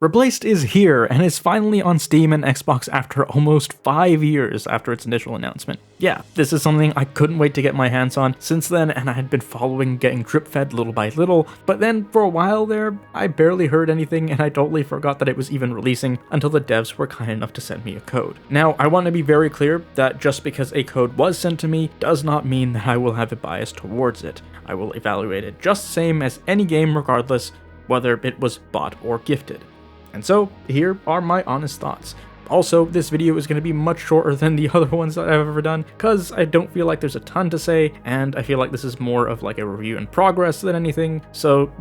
Replaced is here and is finally on Steam and Xbox after almost 5 years after its initial announcement. Yeah, this is something I couldn't wait to get my hands on since then, and I had been following getting drip fed little by little, but then for a while there, I barely heard anything and I totally forgot that it was even releasing until the devs were kind enough to send me a code. Now, I want to be very clear that just because a code was sent to me does not mean that I will have a bias towards it. I will evaluate it just the same as any game regardless, whether it was bought or gifted. And so, here are my honest thoughts. Also, this video is going to be much shorter than the other ones that I've ever done, because I don't feel like there's a ton to say, and I feel like this is more of like a review in progress than anything, so,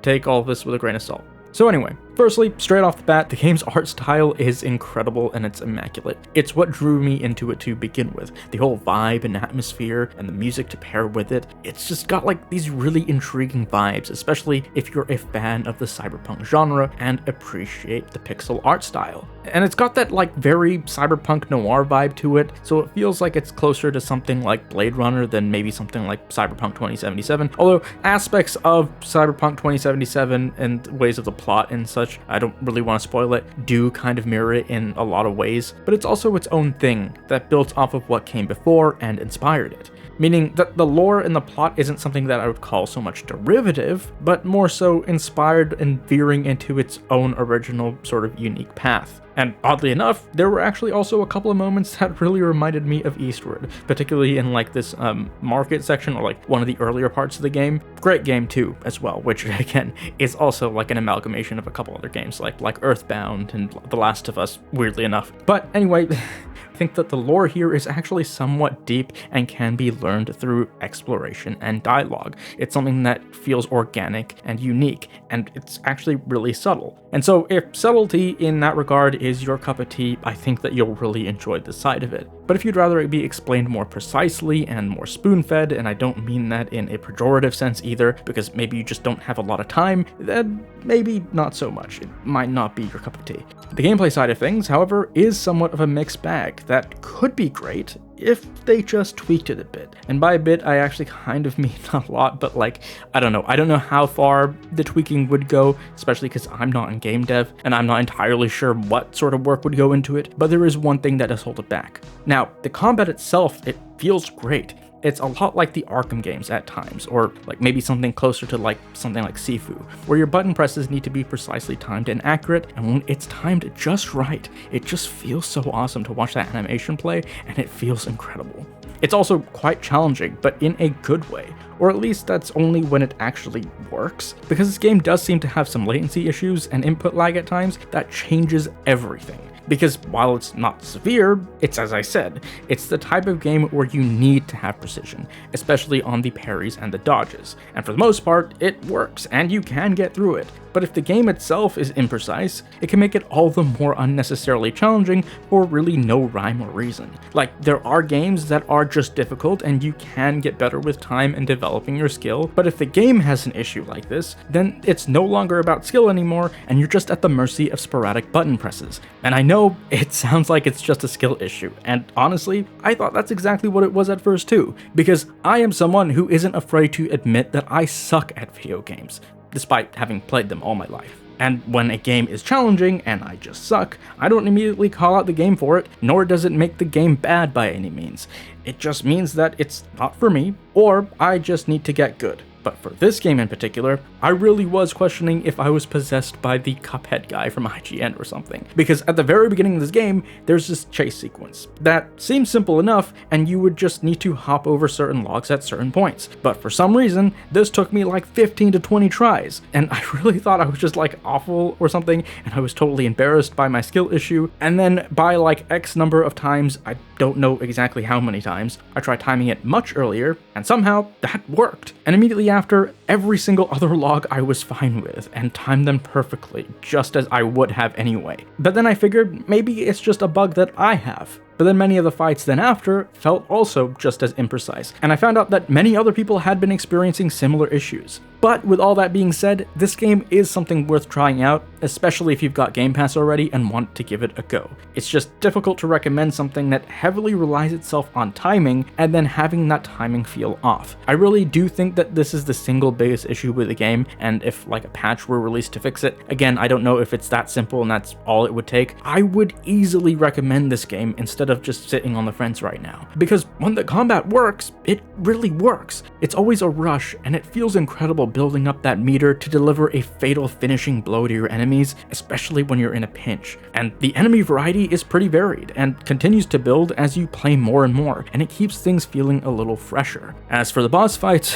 take all of this with a grain of salt. So anyway, firstly, straight off the bat, the game's art style is incredible and it's immaculate. It's what drew me into it to begin with. The whole vibe and atmosphere and the music to pair with it, it's just got like these really intriguing vibes, especially if you're a fan of the cyberpunk genre and appreciate the pixel art style. And it's got that like very cyberpunk noir vibe to it, so it feels like it's closer to something like Blade Runner than maybe something like Cyberpunk 2077, although aspects of Cyberpunk 2077 and ways of the plot and such, I don't really want to spoil it, do kind of mirror it in a lot of ways, but it's also its own thing that builds off of what came before and inspired it. Meaning that the lore and the plot isn't something that I would call so much derivative, but more so inspired and veering into its own original sort of unique path. And oddly enough, there were actually also a couple of moments that really reminded me of Eastward, particularly in like this market section or like one of the earlier parts of the game. Great game too, as well, which again is also like an amalgamation of a couple other games like Earthbound and The Last of Us, weirdly enough. But anyway, I think that the lore here is actually somewhat deep and can be learned through exploration and dialogue. It's something that feels organic and unique, and it's actually really subtle. And so if subtlety in that regard is your cup of tea, I think that you'll really enjoy this side of it. But if you'd rather it be explained more precisely and more spoon-fed, and I don't mean that in a pejorative sense either, because maybe you just don't have a lot of time, then maybe not so much. It might not be your cup of tea. The gameplay side of things, however, is somewhat of a mixed bag that could be great if they just tweaked it a bit. And by a bit, I actually kind of mean a lot, but like, I don't know how far the tweaking would go, especially because I'm not in game dev, and I'm not entirely sure what sort of work would go into it, but there is one thing that does hold it back. Now, the combat itself, it feels great. It's a lot like the Arkham games at times, or like maybe something closer to like something like Sifu, where your button presses need to be precisely timed and accurate, and when it's timed just right, it just feels so awesome to watch that animation play, and it feels incredible. It's also quite challenging, but in a good way, or at least that's only when it actually works, because this game does seem to have some latency issues and input lag at times that changes everything. Because while it's not severe, it's, as I said, it's the type of game where you need to have precision, especially on the parries and the dodges. And for the most part, it works, and you can get through it. But if the game itself is imprecise, it can make it all the more unnecessarily challenging for really no rhyme or reason. Like, there are games that are just difficult and you can get better with time and developing your skill, but if the game has an issue like this, then it's no longer about skill anymore and you're just at the mercy of sporadic button presses. And I know it sounds like it's just a skill issue, and honestly, I thought that's exactly what it was at first too, because I am someone who isn't afraid to admit that I suck at video games, despite having played them all my life. And when a game is challenging and I just suck, I don't immediately call out the game for it, nor does it make the game bad by any means. It just means that it's not for me, or I just need to get good. But for this game in particular, I really was questioning if I was possessed by the Cuphead guy from IGN or something. Because at the very beginning of this game, there's this chase sequence that seems simple enough, and you would just need to hop over certain logs at certain points. But for some reason, this took me like 15 to 20 tries, and I really thought I was just like awful or something, and I was totally embarrassed by my skill issue. And then by like X number of times, I don't know exactly how many times, I tried timing it much earlier, and somehow that worked. And immediately after, every single other log I was fine with, and timed them perfectly, just as I would have anyway. But then I figured maybe it's just a bug that I have. but then many of the fights then after felt also just as imprecise, and I found out that many other people had been experiencing similar issues. But with all that being said, this game is something worth trying out, especially if you've got Game Pass already and want to give it a go. It's just difficult to recommend something that heavily relies itself on timing and then having that timing feel off. I really do think that this is the single biggest issue with the game, and if like a patch were released to fix it, again, I don't know if it's that simple and that's all it would take, I would easily recommend this game instead of just sitting on the fence right now. Because when the combat works, it really works. It's always a rush, and it feels incredible building up that meter to deliver a fatal finishing blow to your enemies, especially when you're in a pinch. And the enemy variety is pretty varied and continues to build as you play more and more, and it keeps things feeling a little fresher. As for the boss fights,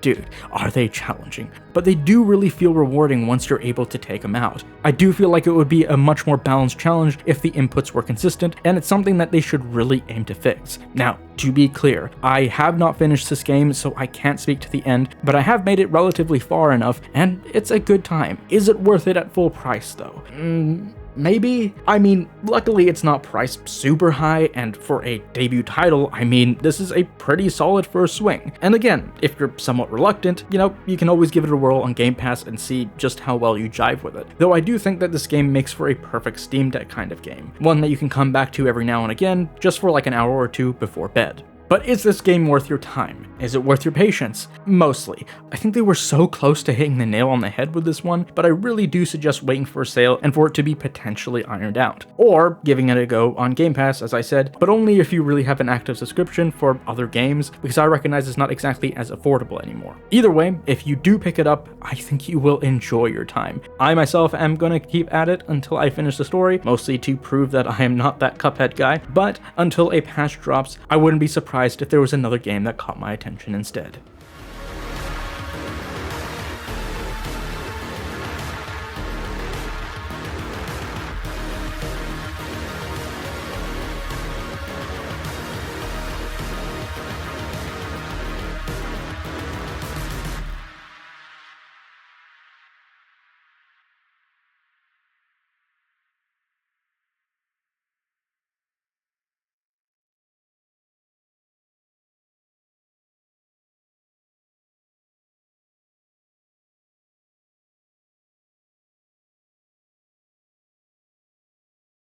dude, are they challenging? But they do really feel rewarding once you're able to take them out. I do feel like it would be a much more balanced challenge if the inputs were consistent, and it's something that they should really aim to fix. Now, to be clear, I have not finished this game, so I can't speak to the end, but I have made it relatively far enough, and it's a good time. Is it worth it at full price, though? Maybe? I mean, luckily it's not priced super high, and for a debut title, I mean, this is a pretty solid first swing. And again, if you're somewhat reluctant, you can always give it a whirl on Game Pass and see just how well you jive with it. Though I do think that this game makes for a perfect Steam Deck kind of game, one that you can come back to every now and again, just for like an hour or two before bed. But is this game worth your time? Is it worth your patience? Mostly. I think they were so close to hitting the nail on the head with this one, but I really do suggest waiting for a sale and for it to be potentially ironed out. Or giving it a go on Game Pass, as I said, but only if you really have an active subscription for other games, because I recognize it's not exactly as affordable anymore. Either way, if you do pick it up, I think you will enjoy your time. I myself am gonna keep at it until I finish the story, mostly to prove that I am not that Cuphead guy, but until a patch drops, I wouldn't be surprised if there was another game that caught my attention instead.